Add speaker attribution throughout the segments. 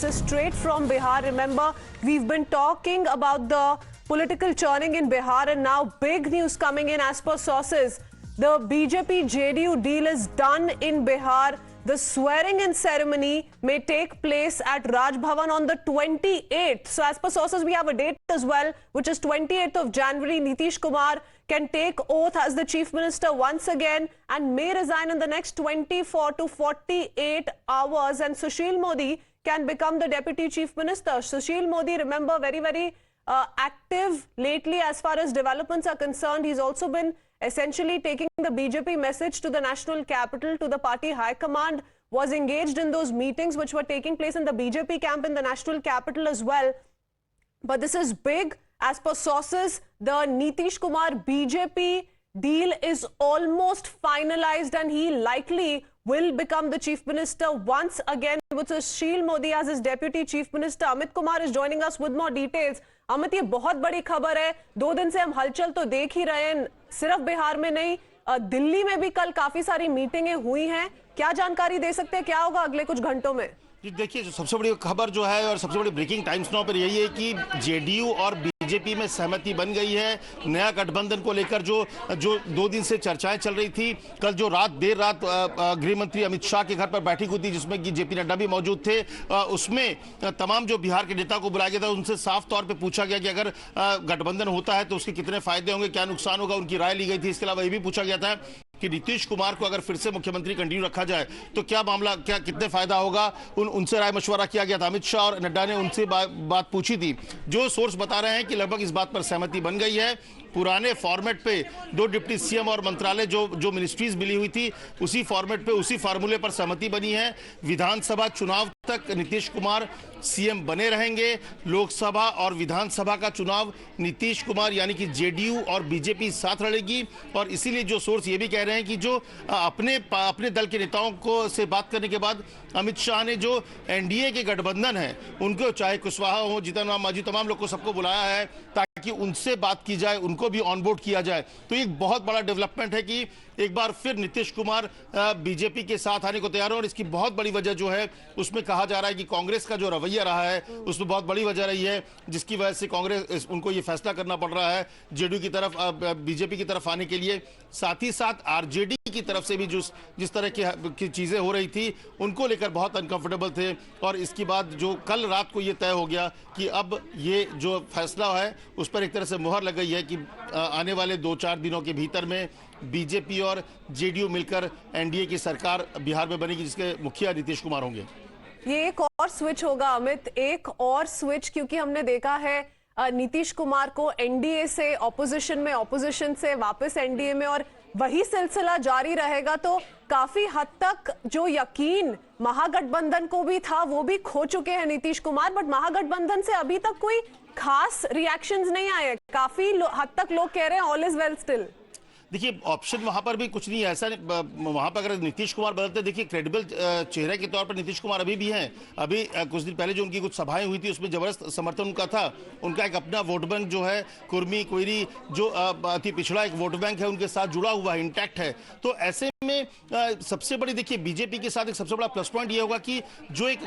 Speaker 1: This is straight from Bihar. Remember, we've been talking about the political churning in Bihar, and now big news coming in as per sources. The BJP JDU deal is done in Bihar. The swearing-in ceremony may take place at Raj Bhavan on the 28th. So as per sources, we have a date as well, which is 28th of January. Nitish Kumar can take oath as the Chief Minister once again and may resign in the next 24 to 48 hours. And Sushil Modi can become the Deputy Chief Minister. Sushil Modi, remember, very active lately as far as developments are concerned. He's also been essentially taking the BJP message to the national capital, to the party high command, was engaged in those meetings which were taking place in the BJP camp in the national capital as well. But this is big. As per sources, the Nitish Kumar BJP deal is almost finalized and he likely will become the Chief Minister once again with Sushil Modi as his Deputy Chief Minister. Amit Kumar is joining us with more details. Amit, ये बहुत बड़ी खबर है। 2 दिन से हम हलचल तो देख ही रहे हैं, सिर्फ बिहार में नहीं, दिल्ली में भी कल काफी सारी मीटिंगें हुई हैं। क्या जानकारी दे सकते हैं, क्या होगा अगले कुछ घंटों में?
Speaker 2: देखिए, सबसे बड़ी खबर जो है और सबसे बड़ी ब्रेकिंग टाइम्स नाउ पर यही है कि जेडीयू और बीजेपी में सहमति बन गई है नया गठबंधन को लेकर। जो 2 दिन से चर्चाएं चल रही थी, कल जो देर रात गृह मंत्री अमित शाह के घर पर बैठक हुई थी जिसमें कि जेपी नड्डा भी मौजूद थे, उसमें तमाम जो बिहार के नेता को बुलाया गया था, उनसे साफ तौर पर पूछा गया कि अगर गठबंधन होता है तो उसके कितने फायदे होंगे, क्या नुकसान होगा, उनकी राय ली गई थी। इसके अलावा ये भी पूछा गया था कि नीतीश कुमार को अगर फिर से मुख्यमंत्री कंटिन्यू रखा जाए तो क्या मामला, क्या कितने फायदा होगा, उनसे राय मशवरा किया गया था। अमित शाह और नड्डा ने उनसे बात पूछी थी। जो सोर्स बता रहे हैं कि लगभग इस बात पर सहमति बन गई है। पुराने फॉर्मेट पे 2 डिप्टी सीएम और मंत्रालय जो मिनिस्ट्रीज मिली हुई थी, उसी फॉर्मेट पे, उसी फार्मूले पर सहमति बनी है। विधानसभा चुनाव तक नीतीश कुमार सीएम बने रहेंगे। लोकसभा और विधानसभा का चुनाव नीतीश कुमार यानी कि जेडीयू और बीजेपी साथ लड़ेगी। और इसीलिए जो सोर्स ये भी कह रहे हैं कि जो अपने दल के नेताओं को से बात करने के बाद अमित शाह ने जो एनडीए के गठबंधन है उनको, चाहे कुशवाहा हो, जीतन राम मांझी, तमाम लोग को सबको बुलाया है ताकि उनसे बात की जाए, उनको भी ऑनबोर्ड किया जाए। तो एक बहुत बड़ा डेवलपमेंट है कि एक बार फिर नीतीश कुमार बीजेपी के साथ आने को तैयार है। और इसकी बहुत बड़ी वजह जो है उसमें कहा जा रहा है कि कांग्रेस का जो रवैया रहा है उसमें बहुत बड़ी वजह रही है जिसकी वजह से कांग्रेस उनको ये फैसला करना पड़ रहा है जेडीयू की तरफ, बीजेपी की तरफ आने के लिए। साथ ही साथ आरजेडी की तरफ से भी जिस तरह की चीजें हो रही थी उनको लेकर बहुत अनकंफर्टेबल थे। और इसके बाद जो कल रात को ये तय हो गया कि अब ये जो फैसला है उस पर एक तरह से मुहर लग गई है कि आने वाले 2-4 दिनों के भीतर में बीजेपी और जेडीयू मिलकर एनडीए की सरकार बिहार में बनेगी जिसके मुखिया नीतीश कुमार होंगे।
Speaker 1: ये एक और स्विच होगा अमित, एक और स्विच, क्योंकि हमने देखा है नीतीश कुमार को एनडीए से ऑपोजिशन में, ऑपोजिशन से वापस एनडीए में, और वही सिलसिला जारी रहेगा। तो काफी हद तक जो यकीन महागठबंधन को भी था वो भी खो चुके हैं नीतीश कुमार। बट महागठबंधन से अभी तक कोई खास रिएक्शंस नहीं आए। काफी हद तक लोग कह रहे हैं ऑल इज वेल स्टिल।
Speaker 2: देखिए, ऑप्शन वहां पर भी कुछ नहीं है, ऐसा वहां पर अगर नीतीश कुमार बदलते, देखिए क्रेडिबल चेहरे के तौर पर नीतीश कुमार अभी भी हैं। अभी कुछ दिन पहले जो उनकी कुछ सभाएं हुई थी उसमें जबरदस्त समर्थन उनका था। उनका एक अपना वोट बैंक जो है, कुर्मी कोयरी, जो अति पिछड़ा एक वोट बैंक है, उनके साथ जुड़ा हुआ है, इंटैक्ट है। तो ऐसे में सबसे बड़ी, देखिए बीजेपी के साथ एक सबसे बड़ा प्लस पॉइंट ये होगा कि जो एक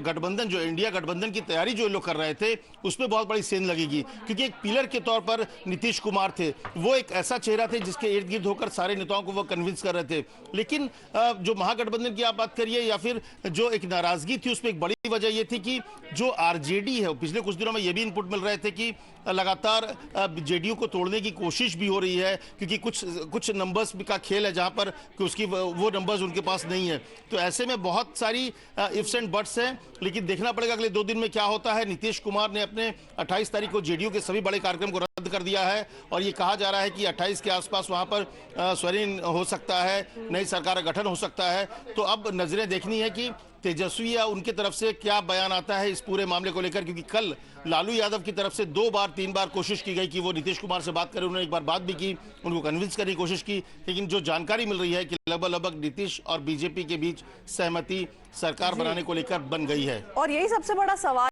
Speaker 2: गठबंधन, जो इंडिया गठबंधन की तैयारी जो लोग कर रहे थे उसमें बहुत बड़ी सेंध लगेगी। क्योंकि एक पिलर के तौर पर नीतीश कुमार थे, वो एक ऐसा चेहरा थे जिसके इर्द गिर्द होकर सारे नेताओं को वो कन्विंस कर रहे थे। लेकिन जो महागठबंधन की आप बात करिए या फिर जो एक नाराजगी थी, उसमें एक बड़ी वजह ये थी कि जो आरजेडी है, पिछले कुछ दिनों में ये भी इनपुट मिल रहे थे कि लगातार जेडीयू को तोड़ने की कोशिश भी हो रही है क्योंकि कुछ नंबर्स का खेल है जहां पर कि उसकी वो नंबर्स उनके पास नहीं है। तो ऐसे में बहुत सारी इफ्स एंड बट्स हैं, लेकिन देखना पड़ेगा अगले 2 दिन में क्या होता है। नीतीश कुमार ने अपने 28 तारीख को जेडीयू के सभी बड़े कार्यक्रम को रद्द कर दिया है और ये कहा जा रहा है कि 28 के आसपास वहां पर स्वेरिंग हो सकता है, नई सरकार का गठन हो सकता है। तो अब नजरें देखनी है कि तेजस्वी या उनके तरफ से क्या बयान आता है इस पूरे मामले को लेकर। क्योंकि कल लालू यादव की तरफ से 2-3 बार कोशिश की गई कि वो नीतीश कुमार से बात करें, उन्होंने एक बार बात भी की, उनको कन्विंस करने की कोशिश की, लेकिन जो जानकारी मिल रही है कि लगभग नीतीश और बीजेपी के बीच सहमति सरकार बनाने को लेकर बन गई है।
Speaker 1: और यही सबसे बड़ा सवाल